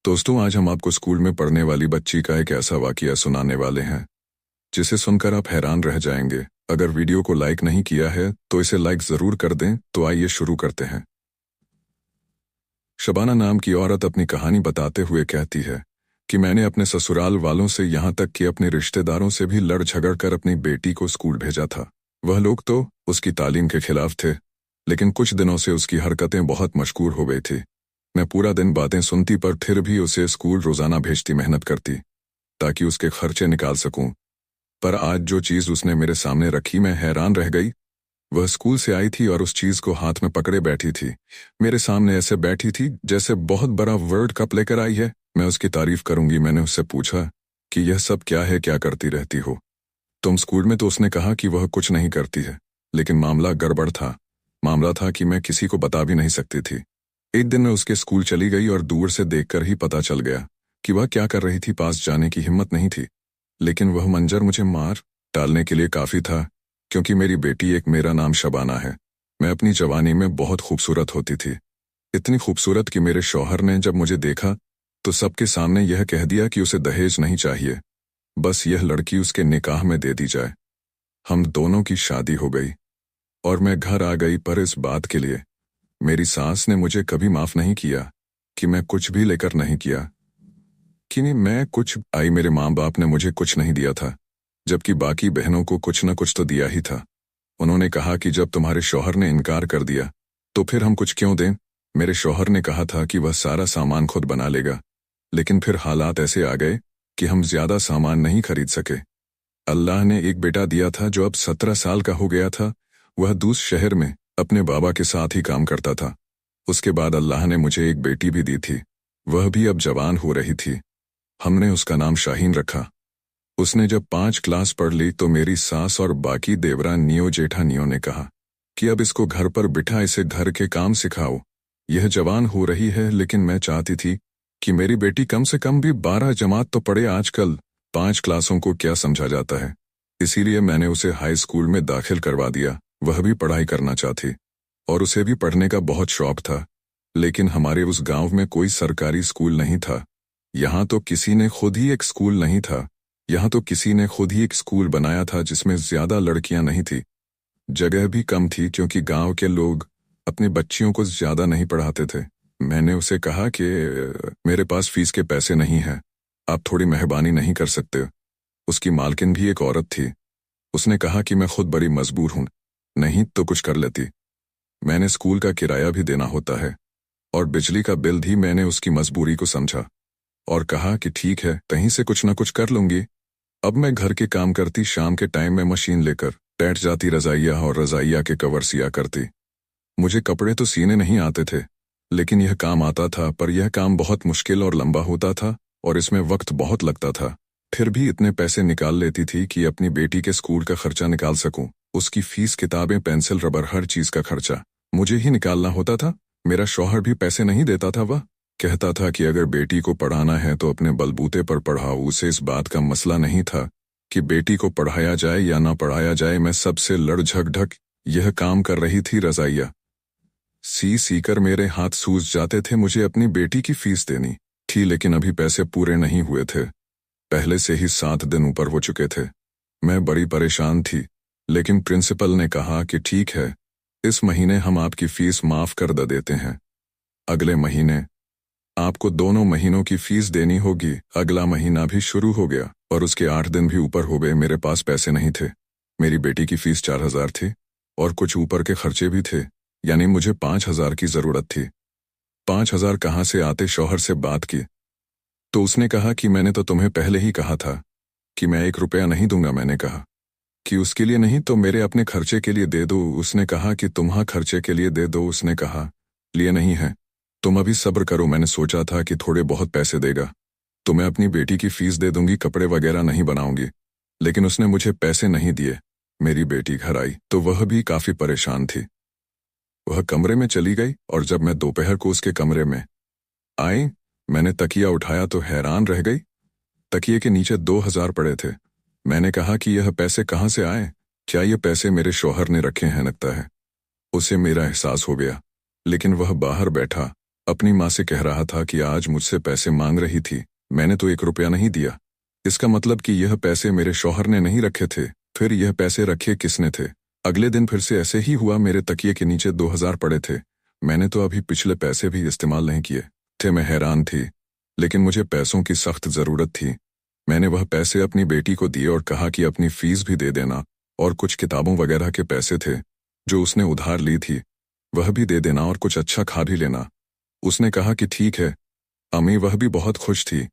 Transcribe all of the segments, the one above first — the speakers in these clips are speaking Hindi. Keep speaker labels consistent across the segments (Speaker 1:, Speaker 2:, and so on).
Speaker 1: दोस्तों, आज हम आपको स्कूल में पढ़ने वाली बच्ची का एक ऐसा वाकया सुनाने वाले हैं जिसे सुनकर आप हैरान रह जाएंगे। अगर वीडियो को लाइक नहीं किया है तो इसे लाइक जरूर कर दें। तो आइए शुरू करते हैं। शबाना नाम की औरत अपनी कहानी बताते हुए कहती है कि मैंने अपने ससुराल वालों से यहाँ तक कि अपने रिश्तेदारों से भी लड़ झगड़ कर अपनी बेटी को स्कूल भेजा था। वह लोग तो उसकी तालीम के खिलाफ थे, लेकिन कुछ दिनों से उसकी हरकतें बहुत मशहूर हो गई थी। मैं पूरा दिन बातें सुनती पर फिर भी उसे स्कूल रोजाना भेजती, मेहनत करती ताकि उसके खर्चे निकाल सकूं। पर आज जो चीज उसने मेरे सामने रखी, मैं हैरान रह गई। वह स्कूल से आई थी और उस चीज को हाथ में पकड़े बैठी थी। मेरे सामने ऐसे बैठी थी जैसे बहुत बड़ा वर्ल्ड कप लेकर आई है। मैं उसकी तारीफ करूंगी। मैंने उससे पूछा कि यह सब क्या है, क्या करती रहती हो तुम स्कूल में? तो उसने कहा कि वह कुछ नहीं करती है, लेकिन मामला गड़बड़ था। मामला था कि मैं किसी को बता भी नहीं सकती थी। एक दिन मैं उसके स्कूल चली गई और दूर से देखकर ही पता चल गया कि वह क्या कर रही थी। पास जाने की हिम्मत नहीं थी, लेकिन वह मंजर मुझे मार डालने के लिए काफी था, क्योंकि मेरी बेटी एक मेरा नाम शबाना है। मैं अपनी जवानी में बहुत खूबसूरत होती थी, इतनी खूबसूरत कि मेरे शौहर ने जब मुझे देखा तो सबके सामने यह कह दिया कि उसे दहेज नहीं चाहिए, बस यह लड़की उसके निकाह में दे दी जाए। हम दोनों की शादी हो गई और मैं घर आ गई। पर इस बात के लिए मेरी सास ने मुझे कभी माफ नहीं किया कि मैं कुछ भी लेकर नहीं किया, कि नहीं मैं कुछ आई। मेरे माँ बाप ने मुझे कुछ नहीं दिया था, जबकि बाकी बहनों को कुछ न कुछ तो दिया ही था। उन्होंने कहा कि जब तुम्हारे शौहर ने इनकार कर दिया तो फिर हम कुछ क्यों दें। मेरे शौहर ने कहा था कि वह सारा सामान खुद बना लेगा, लेकिन फिर हालात ऐसे आ गए कि हम ज्यादा सामान नहीं खरीद सके। अल्लाह ने एक बेटा दिया था जो अब 17 साल का हो गया था। वह दूसरे शहर में अपने बाबा के साथ ही काम करता था। उसके बाद अल्लाह ने मुझे एक बेटी भी दी थी, वह भी अब जवान हो रही थी। हमने उसका नाम शाहीन रखा। उसने जब 5 क्लास पढ़ ली तो मेरी सास और बाकी देवरानियों जेठानियों ने कहा कि अब इसको घर पर बिठा इसे घर के काम सिखाओ। यह जवान हो रही है, लेकिन मैं चाहती थी कि मेरी बेटी कम से कम भी 12 जमात तो पढ़े। आजकल 5 क्लासों को क्या समझा जाता है। इसीलिए मैंने उसे हाई स्कूल में दाखिल करवा दिया। वह भी पढ़ाई करना चाहती और उसे भी पढ़ने का बहुत शौक था, लेकिन हमारे उस गांव में कोई सरकारी स्कूल नहीं था। यहाँ तो किसी ने खुद ही एक स्कूल नहीं था। यहाँ तो किसी ने खुद ही एक स्कूल बनाया था जिसमें ज्यादा लड़कियां नहीं थी। जगह भी कम थी क्योंकि गांव के लोग अपने बच्चियों को ज्यादा नहीं पढ़ाते थे। मैंने उसे कहा कि मेरे पास फीस के पैसे नहीं हैं, आप थोड़ी मेहरबानी नहीं कर सकते? उसकी मालकिन भी एक औरत थी। उसने कहा कि मैं खुद बड़ी मजबूर हूं, नहीं तो कुछ कर लेती। मैंने स्कूल का किराया भी देना होता है और बिजली का बिल भी। मैंने उसकी मजबूरी को समझा और कहा कि ठीक है, कहीं से कुछ ना कुछ कर लूंगी। अब मैं घर के काम करती, शाम के टाइम में मशीन लेकर बैठ जाती रजाइया और रजाइया के कवर सिया करती। मुझे कपड़े तो सीने नहीं आते थे, लेकिन यह काम आता था। पर यह काम बहुत मुश्किल और लंबा होता था और इसमें वक्त बहुत लगता था। फिर भी इतने पैसे निकाल लेती थी कि अपनी बेटी के स्कूल का खर्चा निकाल सकूं। उसकी फीस, किताबें, पेंसिल, रबर, हर चीज का खर्चा मुझे ही निकालना होता था। मेरा शौहर भी पैसे नहीं देता था। वह कहता था कि अगर बेटी को पढ़ाना है तो अपने बलबूते पर पढ़ाओ। उसे इस बात का मसला नहीं था कि बेटी को पढ़ाया जाए या ना पढ़ाया जाए। मैं सबसे लड़ झगड़क यह काम कर रही थी। रजाइया सी कर मेरे हाथ सूज जाते थे। मुझे अपनी बेटी की फीस देनी थी, लेकिन अभी पैसे पूरे नहीं हुए थे। पहले से ही 7 दिन ऊपर हो चुके थे। मैं बड़ी परेशान थी, लेकिन प्रिंसिपल ने कहा कि ठीक है, इस महीने हम आपकी फीस माफ कर देते हैं। अगले महीने आपको दोनों महीनों की फीस देनी होगी। अगला महीना भी शुरू हो गया और उसके 8 दिन भी ऊपर हो गए। मेरे पास पैसे नहीं थे। मेरी बेटी की फीस 4000 थी और कुछ ऊपर के खर्चे भी थे, यानी मुझे 5000 की जरूरत थी। 5000 कहाँ से आते? शौहर से बात की तो उसने कहा कि मैंने तो तुम्हें पहले ही कहा था कि मैं 1 रुपया नहीं दूंगा। मैंने कहा कि उसके लिए नहीं तो मेरे अपने खर्चे के लिए दे दो। उसने कहा कि तुम्हां खर्चे के लिए दे दो। उसने कहा लिए नहीं है, तुम अभी सब्र करो। मैंने सोचा था कि थोड़े बहुत पैसे देगा तो मैं अपनी बेटी की फीस दे दूंगी, कपड़े वगैरह नहीं बनाऊंगी। लेकिन उसने मुझे पैसे नहीं दिए। मेरी बेटी घर आई तो वह भी काफी परेशान थी। वह कमरे में चली गई और जब मैं दोपहर को उसके कमरे में आई, मैंने तकिया उठाया तो हैरान रह गई। तकिए के नीचे 2000 पड़े थे। मैंने कहा कि यह पैसे कहाँ से आए? क्या ये पैसे मेरे शौहर ने रखे हैं? लगता है उसे मेरा एहसास हो गया, लेकिन वह बाहर बैठा अपनी माँ से कह रहा था कि आज मुझसे पैसे मांग रही थी, मैंने तो 1 रुपया नहीं दिया। इसका मतलब कि यह पैसे मेरे शौहर ने नहीं रखे थे। फिर यह पैसे रखे किसने थे? अगले दिन फिर से ऐसे ही हुआ, मेरे तकिए के नीचे 2000 पड़े थे। मैंने तो अभी पिछले पैसे भी इस्तेमाल नहीं किए थे। मैं हैरान थी, लेकिन मुझे पैसों की सख्त ज़रूरत थी। मैंने वह पैसे अपनी बेटी को दिए और कहा कि अपनी फीस भी दे देना, और कुछ किताबों वगैरह के पैसे थे जो उसने उधार ली थी, वह भी दे देना, और कुछ अच्छा खा भी लेना। उसने कहा कि ठीक है। अम्मी वह भी बहुत खुश थी।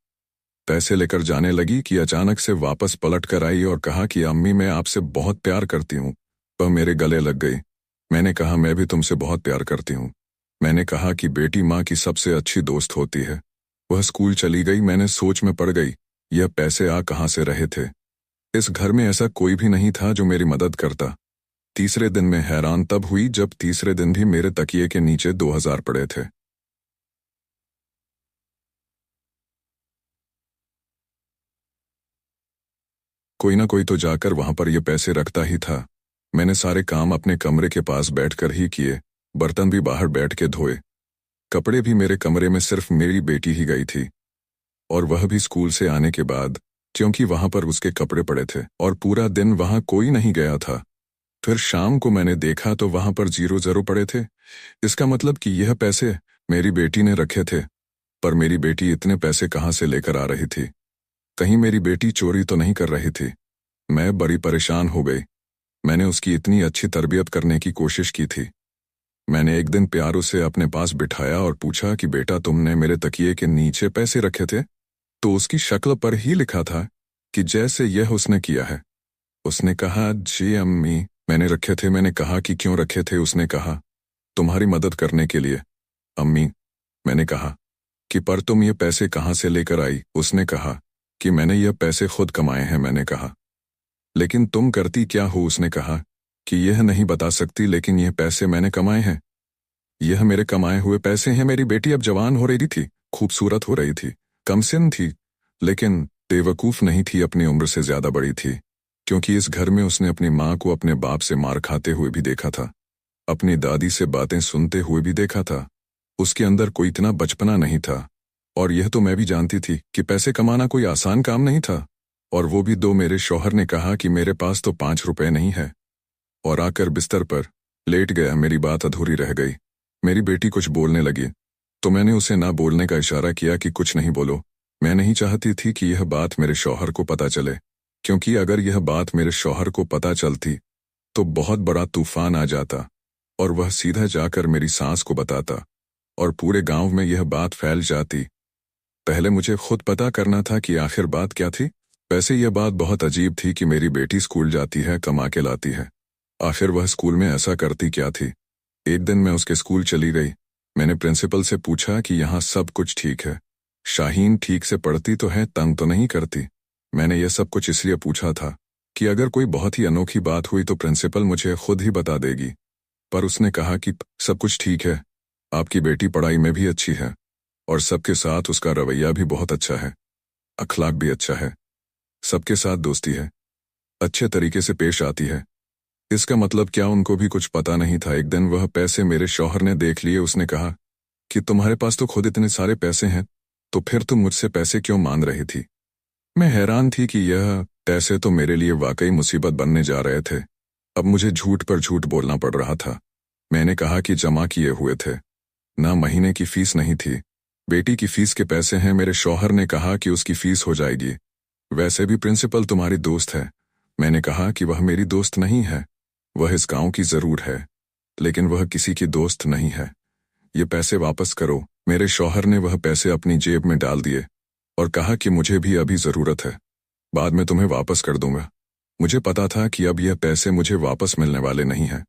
Speaker 1: पैसे लेकर जाने लगी कि अचानक से वापस पलट कर आई और कहा कि अम्मी मैं आपसे बहुत प्यार करती हूँ। वह मेरे गले लग गई। मैंने कहा मैं भी तुमसे बहुत प्यार करती हूँ। मैंने कहा कि बेटी माँ की सबसे अच्छी दोस्त होती है। वह स्कूल चली गई। मैंने सोच में पड़ गई, यह पैसे आ कहाँ से रहे थे? इस घर में ऐसा कोई भी नहीं था जो मेरी मदद करता। तीसरे दिन में हैरान तब हुई जब तीसरे दिन भी मेरे तकिए के नीचे 2000 पड़े थे। कोई ना कोई तो जाकर वहां पर ये पैसे रखता ही था। मैंने सारे काम अपने कमरे के पास बैठकर ही किए, बर्तन भी बाहर बैठ के धोए। कपड़े भी मेरे कमरे में सिर्फ मेरी बेटी ही गई थी, और वह भी स्कूल से आने के बाद, क्योंकि वहां पर उसके कपड़े पड़े थे और पूरा दिन वहां कोई नहीं गया था। फिर शाम को मैंने देखा तो वहां पर 0 पड़े थे। इसका मतलब कि यह पैसे मेरी बेटी ने रखे थे। पर मेरी बेटी इतने पैसे कहाँ से लेकर आ रही थी? कहीं मेरी बेटी चोरी तो नहीं कर रही थी? मैं बड़ी परेशान हो गई। मैंने उसकी इतनी अच्छी तरबियत करने की कोशिश की थी। मैंने एक दिन प्यार उसे अपने पास बिठाया और पूछा कि बेटा तुमने मेरे तकिए के नीचे पैसे रखे थे? तो उसकी शक्ल पर ही लिखा था कि जैसे यह उसने किया है। उसने कहा जी अम्मी मैंने रखे थे। मैंने कहा कि क्यों रखे थे? उसने कहा तुम्हारी मदद करने के लिए। अम्मी, मैंने कहा कि पर तुम ये पैसे कहाँ से लेकर आई? उसने कहा कि मैंने ये पैसे खुद कमाए हैं। मैंने कहा लेकिन तुम करती क्या हो? उसने कहा कि यह नहीं बता सकती, लेकिन यह पैसे मैंने कमाए हैं। यह मेरे कमाए हुए पैसे हैं। मेरी बेटी अब जवान हो रही थी, खूबसूरत हो रही थी, कमसिन थी, लेकिन बेवकूफ़ नहीं थी, अपनी उम्र से ज़्यादा बड़ी थी। क्योंकि इस घर में उसने अपनी माँ को अपने बाप से मार खाते हुए भी देखा था, अपनी दादी से बातें सुनते हुए भी देखा था। उसके अंदर कोई इतना बचपना नहीं था। और यह तो मैं भी जानती थी कि पैसे कमाना कोई आसान काम नहीं था। और वो भी दो। मेरे शौहर ने कहा कि मेरे पास तो 5 रुपए नहीं है, और आकर बिस्तर पर लेट गया। मेरी बात अधूरी रह गई। मेरी बेटी कुछ बोलने लगी तो मैंने उसे ना बोलने का इशारा किया कि कुछ नहीं बोलो। मैं नहीं चाहती थी कि यह बात मेरे शौहर को पता चले, क्योंकि अगर यह बात मेरे शौहर को पता चलती तो बहुत बड़ा तूफान आ जाता, और वह सीधा जाकर मेरी सास को बताता, और पूरे गांव में यह बात फैल जाती। पहले मुझे खुद पता करना था कि आखिर बात क्या थी। वैसे यह बात बहुत अजीब थी कि मेरी बेटी स्कूल जाती है, कमा के लाती है। आखिर वह स्कूल में ऐसा करती क्या थी? एक दिन मैं उसके स्कूल चली गई। मैंने प्रिंसिपल से पूछा कि यहाँ सब कुछ ठीक है, शाहीन ठीक से पढ़ती तो है, तंग तो नहीं करती? मैंने यह सब कुछ इसलिए पूछा था कि अगर कोई बहुत ही अनोखी बात हुई तो प्रिंसिपल मुझे खुद ही बता देगी। पर उसने कहा कि सब कुछ ठीक है, आपकी बेटी पढ़ाई में भी अच्छी है, और सबके साथ उसका रवैया भी बहुत अच्छा है, अखलाक भी अच्छा है, सबके साथ दोस्ती है, अच्छे तरीके से पेश आती है। इसका मतलब क्या उनको भी कुछ पता नहीं था? एक दिन वह पैसे मेरे शौहर ने देख लिए। उसने कहा कि तुम्हारे पास तो खुद इतने सारे पैसे हैं, तो फिर तुम मुझसे पैसे क्यों मांग रही थी? मैं हैरान थी कि यह पैसे तो मेरे लिए वाकई मुसीबत बनने जा रहे थे। अब मुझे झूठ पर झूठ बोलना पड़ रहा था। मैंने कहा कि जमा किए हुए थे, ना महीने की फीस नहीं थी। बेटी की फीस के पैसे हैं। मेरे शौहर ने कहा कि उसकी फीस हो जाएगी। वैसे भी प्रिंसिपल तुम्हारी दोस्त है। मैंने कहा कि वह मेरी दोस्त नहीं है, वह इस गांव की जरूर है, लेकिन वह किसी की दोस्त नहीं है। ये पैसे वापस करो। मेरे शौहर ने वह पैसे अपनी जेब में डाल दिए और कहा कि मुझे भी अभी जरूरत है, बाद में तुम्हें वापस कर दूंगा। मुझे पता था कि अब यह पैसे मुझे वापस मिलने वाले नहीं हैं,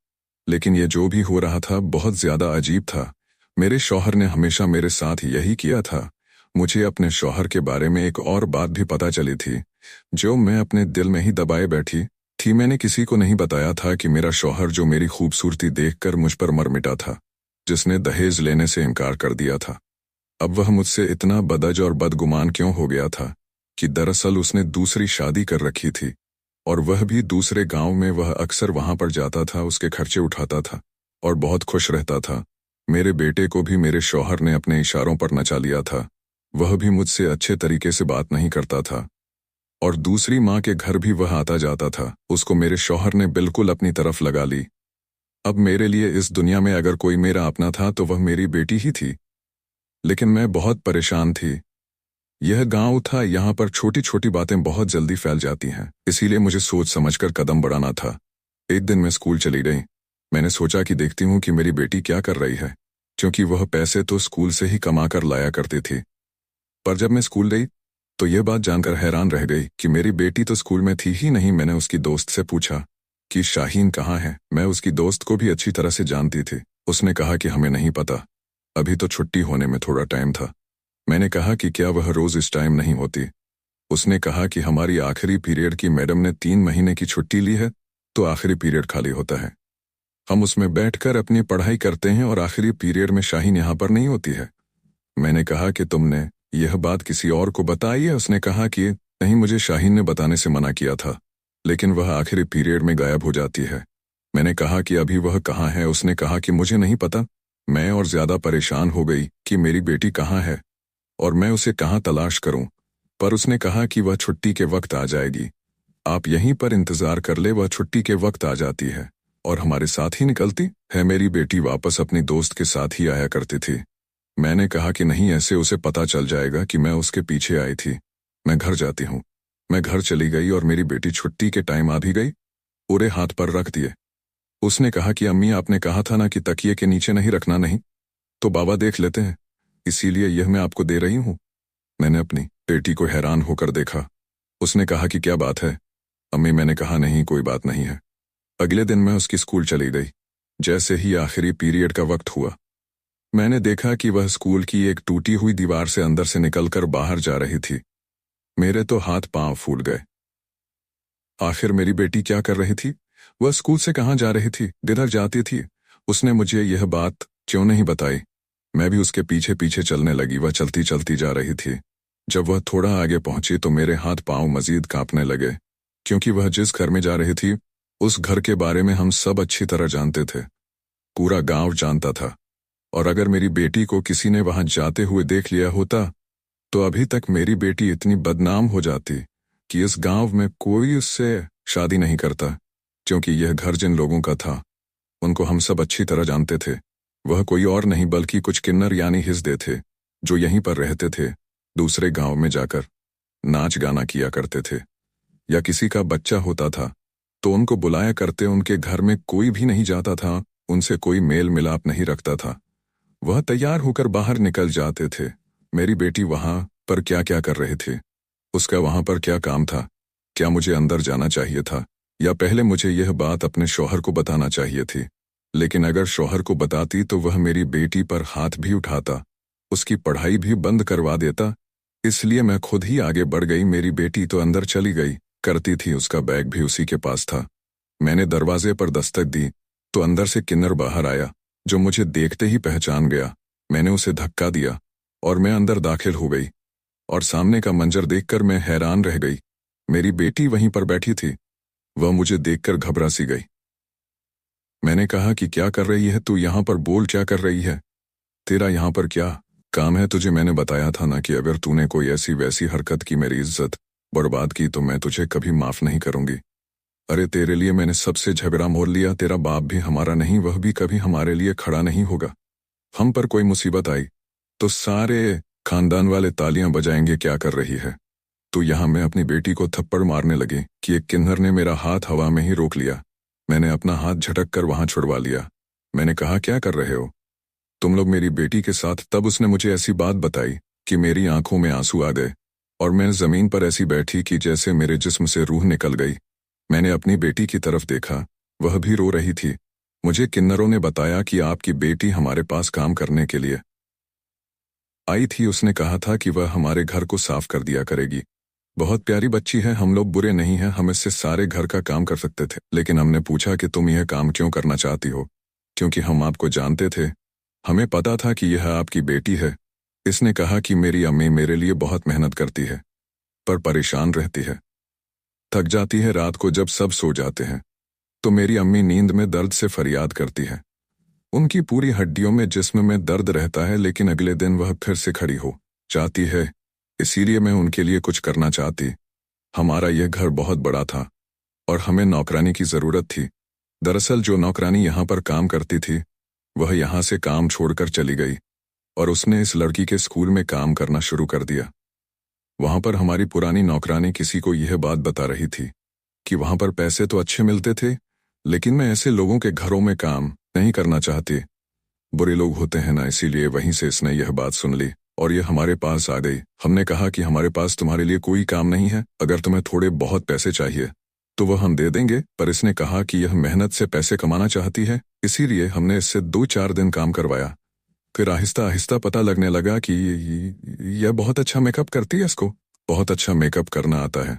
Speaker 1: लेकिन यह जो भी हो रहा था बहुत ज्यादा अजीब था। मेरे शौहर ने हमेशा मेरे साथ यही किया था। मुझे अपने शौहर के बारे में एक और बात भी पता चली थी, जो मैं अपने दिल में ही दबाए बैठी थी। मैंने किसी को नहीं बताया था कि मेरा शौहर, जो मेरी खूबसूरती देखकर मुझ पर मर मिटा था, जिसने दहेज लेने से इनकार कर दिया था, अब वह मुझसे इतना बदज और बदगुमान क्यों हो गया था कि दरअसल उसने दूसरी शादी कर रखी थी, और वह भी दूसरे गांव में। वह अक्सर वहां पर जाता था, उसके खर्चे उठाता था और बहुत खुश रहता था। मेरे बेटे को भी मेरे शौहर ने अपने इशारों पर नचा लिया था। वह भी मुझसे अच्छे तरीके से बात नहीं करता था और दूसरी माँ के घर भी वह आता जाता था। उसको मेरे शौहर ने बिल्कुल अपनी तरफ लगा ली। अब मेरे लिए इस दुनिया में अगर कोई मेरा अपना था तो वह मेरी बेटी ही थी। लेकिन मैं बहुत परेशान थी। यह गांव था, यहाँ पर छोटी छोटी बातें बहुत जल्दी फैल जाती हैं, इसीलिए मुझे सोच समझकर कदम बढ़ाना था। एक दिन मैं स्कूल चली गई। मैंने सोचा कि देखती हूँ कि मेरी बेटी क्या कर रही है, क्योंकि वह पैसे तो स्कूल से ही कमा कर लाया करती थी। पर जब मैं स्कूल गई तो यह बात जानकर हैरान रह गई कि मेरी बेटी तो स्कूल में थी ही नहीं। मैंने उसकी दोस्त से पूछा कि शाहीन कहाँ है। मैं उसकी दोस्त को भी अच्छी तरह से जानती थी। उसने कहा कि हमें नहीं पता, अभी तो छुट्टी होने में थोड़ा टाइम था। मैंने कहा कि क्या वह रोज इस टाइम नहीं होती। उसने कहा कि हमारी आखिरी पीरियड की मैडम ने 3 महीने की छुट्टी ली है, तो आखिरी पीरियड खाली होता है। हम उसमें बैठकर अपनी पढ़ाई करते हैं और आखिरी पीरियड में शाहीन यहाँ पर नहीं होती है। मैंने कहा कि तुमने यह बात किसी और को बताई है। उसने कहा कि नहीं, मुझे शाहीन ने बताने से मना किया था, लेकिन वह आखिरी पीरियड में गायब हो जाती है। मैंने कहा कि अभी वह कहाँ है। उसने कहा कि मुझे नहीं पता। मैं और ज्यादा परेशान हो गई कि मेरी बेटी कहाँ है और मैं उसे कहाँ तलाश करूं। पर उसने कहा कि वह छुट्टी के वक्त आ जाएगी, आप यहीं पर इंतजार कर ले, वह छुट्टी के वक्त आ जाती है और हमारे साथ ही निकलती है। मेरी बेटी वापस अपनी दोस्त के साथ ही आया करती थी। मैंने कहा कि नहीं, ऐसे उसे पता चल जाएगा कि मैं उसके पीछे आई थी। मैं घर जाती हूँ। मैं घर चली गई और मेरी बेटी छुट्टी के टाइम आ भी गई। पूरे हाथ पर रख दिए। उसने कहा कि अम्मी, आपने कहा था ना कि तकिए के नीचे नहीं रखना। नहीं तो बाबा देख लेते हैं, इसीलिए यह मैं आपको दे रही हूँ। मैंने अपनी बेटी को हैरान होकर देखा। उसने कहा कि क्या बात है अम्मी। मैंने कहा नहीं, कोई बात नहीं है। अगले दिन मैं उसकी स्कूल चली गई। जैसे ही आखिरी पीरियड का वक्त हुआ, मैंने देखा कि वह स्कूल की एक टूटी हुई दीवार से अंदर से निकलकर बाहर जा रही थी। मेरे तो हाथ पांव फूल गए। आखिर मेरी बेटी क्या कर रही थी? वह स्कूल से कहाँ जा रही थी, किधर जाती थी? उसने मुझे यह बात क्यों नहीं बताई? मैं भी उसके पीछे पीछे चलने लगी। वह चलती चलती जा रही थी। जब वह थोड़ा आगे पहुंची तो मेरे हाथ पांव मजीद कांपने लगे, क्योंकि वह जिस घर में जा रही थी उस घर के बारे में हम सब अच्छी तरह जानते थे। पूरा गांव जानता था। और अगर मेरी बेटी को किसी ने वहां जाते हुए देख लिया होता तो अभी तक मेरी बेटी इतनी बदनाम हो जाती कि इस गांव में कोई उससे शादी नहीं करता, क्योंकि यह घर जिन लोगों का था उनको हम सब अच्छी तरह जानते थे। वह कोई और नहीं बल्कि कुछ किन्नर यानी हिजदे थे, जो यहीं पर रहते थे। दूसरे गांव में जाकर नाच गाना किया करते थे, या किसी का बच्चा होता था तो उनको बुलाया करते। उनके घर में कोई भी नहीं जाता था, उनसे कोई मेल मिलाप नहीं रखता था। वह तैयार होकर बाहर निकल जाते थे। मेरी बेटी वहां पर क्या क्या कर रही थी? उसका वहां पर क्या काम था? क्या मुझे अंदर जाना चाहिए था, या पहले मुझे यह बात अपने शौहर को बताना चाहिए थी? लेकिन अगर शौहर को बताती तो वह मेरी बेटी पर हाथ भी उठाता, उसकी पढ़ाई भी बंद करवा देता। इसलिए मैं खुद ही आगे बढ़ गई। मेरी बेटी तो अंदर चली गई करती थी, उसका बैग भी उसी के पास था। मैंने दरवाजे पर दस्तक दी तो अंदर से किन्नर बाहर आया, जो मुझे देखते ही पहचान गया। मैंने उसे धक्का दिया और मैं अंदर दाखिल हो गई, और सामने का मंजर देखकर मैं हैरान रह गई। मेरी बेटी वहीं पर बैठी थी। वह मुझे देखकर घबरा सी गई। मैंने कहा कि क्या कर रही है तू यहाँ पर? बोल, क्या कर रही है? तेरा यहाँ पर क्या काम है? तुझे मैंने बताया था ना कि अगर तूने कोई ऐसी वैसी हरकत की, मेरी इज्जत बर्बाद की, तो मैं तुझे कभी माफ नहीं करूंगी। अरे तेरे लिए मैंने सबसे झगड़ा मोल लिया। तेरा बाप भी हमारा नहीं, वह भी कभी हमारे लिए खड़ा नहीं होगा। हम पर कोई मुसीबत आई तो सारे खानदान वाले तालियां बजाएंगे। क्या कर रही है तू यहाँ? मैं अपनी बेटी को थप्पड़ मारने लगी कि एक किन्नर ने मेरा हाथ हवा में ही रोक लिया। मैंने अपना हाथ झटक कर वहां छुड़वा लिया। मैंने कहा, क्या कर रहे हो तुम लोग मेरी बेटी के साथ? तब उसने मुझे ऐसी बात बताई कि मेरी आंखों में आंसू आ गए और मैं जमीन पर ऐसी बैठी कि जैसे मेरे जिस्म से रूह निकल गई। मैंने अपनी बेटी की तरफ देखा, वह भी रो रही थी। मुझे किन्नरों ने बताया कि आपकी बेटी हमारे पास काम करने के लिए आई थी। उसने कहा था कि वह हमारे घर को साफ कर दिया करेगी। बहुत प्यारी बच्ची है, हम लोग बुरे नहीं हैं, हम इससे सारे घर का काम कर सकते थे। लेकिन हमने पूछा कि तुम यह काम क्यों करना चाहती हो? क्योंकि हम आपको जानते थे, हमें पता था कि यह आपकी बेटी है। इसने कहा कि मेरी अम्मी मेरे लिए बहुत मेहनत करती है, पर परेशान रहती है, थक जाती है। रात को जब सब सो जाते हैं तो मेरी अम्मी नींद में दर्द से फरियाद करती है। उनकी पूरी हड्डियों में जिस्म में दर्द रहता है, लेकिन अगले दिन वह फिर से खड़ी हो जाती है। इसीलिए मैं उनके लिए कुछ करना चाहती। हमारा यह घर बहुत बड़ा था और हमें नौकरानी की ज़रूरत थी। दरअसल जो नौकरानी यहाँ पर काम करती थी वह यहाँ से काम छोड़कर चली गई और उसने इस लड़की के स्कूल में काम करना शुरू कर दिया। वहाँ पर हमारी पुरानी नौकरानी किसी को यह बात बता रही थी कि वहाँ पर पैसे तो अच्छे मिलते थे, लेकिन मैं ऐसे लोगों के घरों में काम नहीं करना चाहती। बुरे लोग होते हैं ना, इसीलिए वहीं से इसने यह बात सुन ली और यह हमारे पास आ गई। हमने कहा कि हमारे पास तुम्हारे लिए कोई काम नहीं है, अगर तुम्हें थोड़े बहुत पैसे चाहिए तो वह हम दे देंगे। पर इसने कहा कि यह मेहनत से पैसे कमाना चाहती है, इसीलिए हमने इससे 2-4 दिन काम करवाया। फिर आहिस्ता आहिस्ता पता लगने लगा कि यह बहुत अच्छा मेकअप करती है, इसको बहुत अच्छा मेकअप करना आता है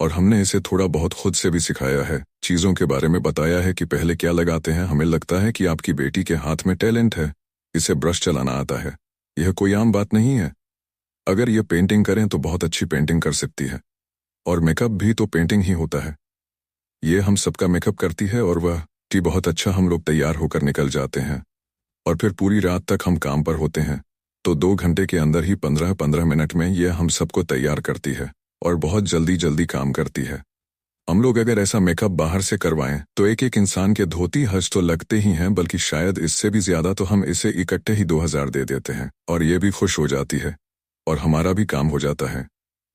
Speaker 1: और हमने इसे थोड़ा बहुत खुद से भी सिखाया है। चीज़ों के बारे में बताया है कि पहले क्या लगाते हैं। हमें लगता है कि आपकी बेटी के हाथ में टैलेंट है, इसे ब्रश चलाना आता है। यह कोई आम बात नहीं है। अगर यह पेंटिंग करें तो बहुत अच्छी पेंटिंग कर सकती है और मेकअप भी तो पेंटिंग ही होता है। ये हम सबका मेकअप करती है और वह कि बहुत अच्छा हम लोग तैयार होकर निकल जाते हैं और फिर पूरी रात तक हम काम पर होते हैं। तो 2 घंटे के अंदर ही 15-15 मिनट में यह हम सबको तैयार करती है और बहुत जल्दी जल्दी काम करती है। हम लोग अगर ऐसा मेकअप बाहर से करवाएं तो एक एक इंसान के धोती हज तो लगते ही हैं, बल्कि शायद इससे भी ज्यादा। तो हम इसे इकट्ठे ही 2000 दे देते हैं और ये भी खुश हो जाती है और हमारा भी काम हो जाता है।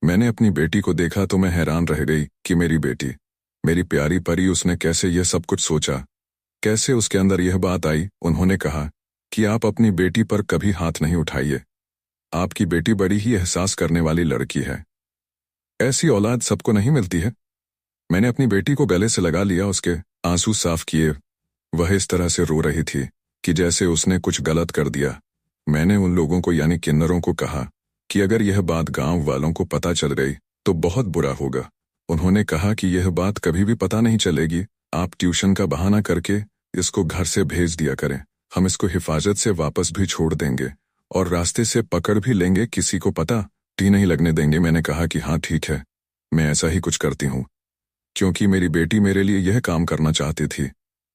Speaker 1: मैंने अपनी बेटी को देखा तो मैं हैरान रह गई कि मेरी बेटी, मेरी प्यारी परी, उसने कैसे यह सब कुछ सोचा, कैसे उसके अंदर यह बात आई। उन्होंने कहा कि आप अपनी बेटी पर कभी हाथ नहीं उठाइए, आपकी बेटी बड़ी ही एहसास करने वाली लड़की है, ऐसी औलाद सबको नहीं मिलती है। मैंने अपनी बेटी को गले से लगा लिया, उसके आंसू साफ किए। वह इस तरह से रो रही थी कि जैसे उसने कुछ गलत कर दिया। मैंने उन लोगों को यानी किन्नरों को कहा कि अगर यह बात गांव वालों को पता चल गई तो बहुत बुरा होगा। उन्होंने कहा कि यह बात कभी भी पता नहीं चलेगी, आप ट्यूशन का बहाना करके इसको घर से भेज दिया करें, हम इसको हिफाजत से वापस भी छोड़ देंगे और रास्ते से पकड़ भी लेंगे, किसी को पता भी नहीं लगने देंगे। मैंने कहा कि हाँ ठीक है, मैं ऐसा ही कुछ करती हूँ, क्योंकि मेरी बेटी मेरे लिए यह काम करना चाहती थी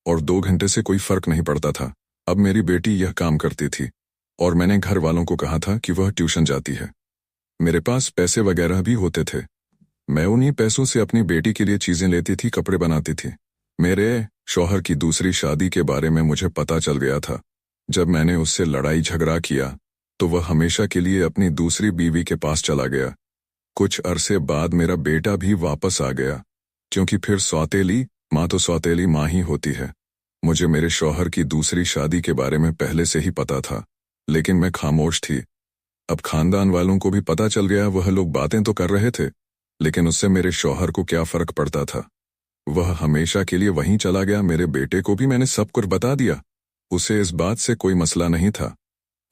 Speaker 1: और 2 घंटे से कोई फर्क नहीं पड़ता था। अब मेरी बेटी यह काम करती थी और मैंने घर वालों को कहा था कि वह ट्यूशन जाती है। मेरे पास पैसे वगैरह भी होते थे, मैं उन्हीं पैसों से अपनी बेटी के लिए चीजें लेती थी, कपड़े बनाती थी। मेरे शौहर की दूसरी शादी के बारे में मुझे पता चल गया था। जब मैंने उससे लड़ाई झगड़ा किया तो वह हमेशा के लिए अपनी दूसरी बीवी के पास चला गया। कुछ अरसे बाद मेरा बेटा भी वापस आ गया, क्योंकि फिर सौतेली माँ तो सौतेली माँ ही होती है। मुझे मेरे शौहर की दूसरी शादी के बारे में पहले से ही पता था, लेकिन मैं खामोश थी। अब खानदान वालों को भी पता चल गया। वह लोग बातें तो कर रहे थे, लेकिन उससे मेरे शौहर को क्या फर्क पड़ता था। वह हमेशा के लिए वहीं चला गया। मेरे बेटे को भी मैंने सब कुछ बता दिया, उसे इस बात से कोई मसला नहीं था।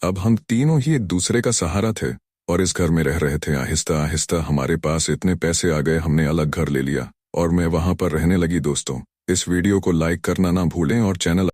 Speaker 1: अब हम तीनों ही एक दूसरे का सहारा थे और इस घर में रह रहे थे। आहिस्ता आहिस्ता हमारे पास इतने पैसे आ गए, हमने अलग घर ले लिया और मैं वहां पर रहने लगी। दोस्तों, इस वीडियो को लाइक करना ना भूलें और चैनल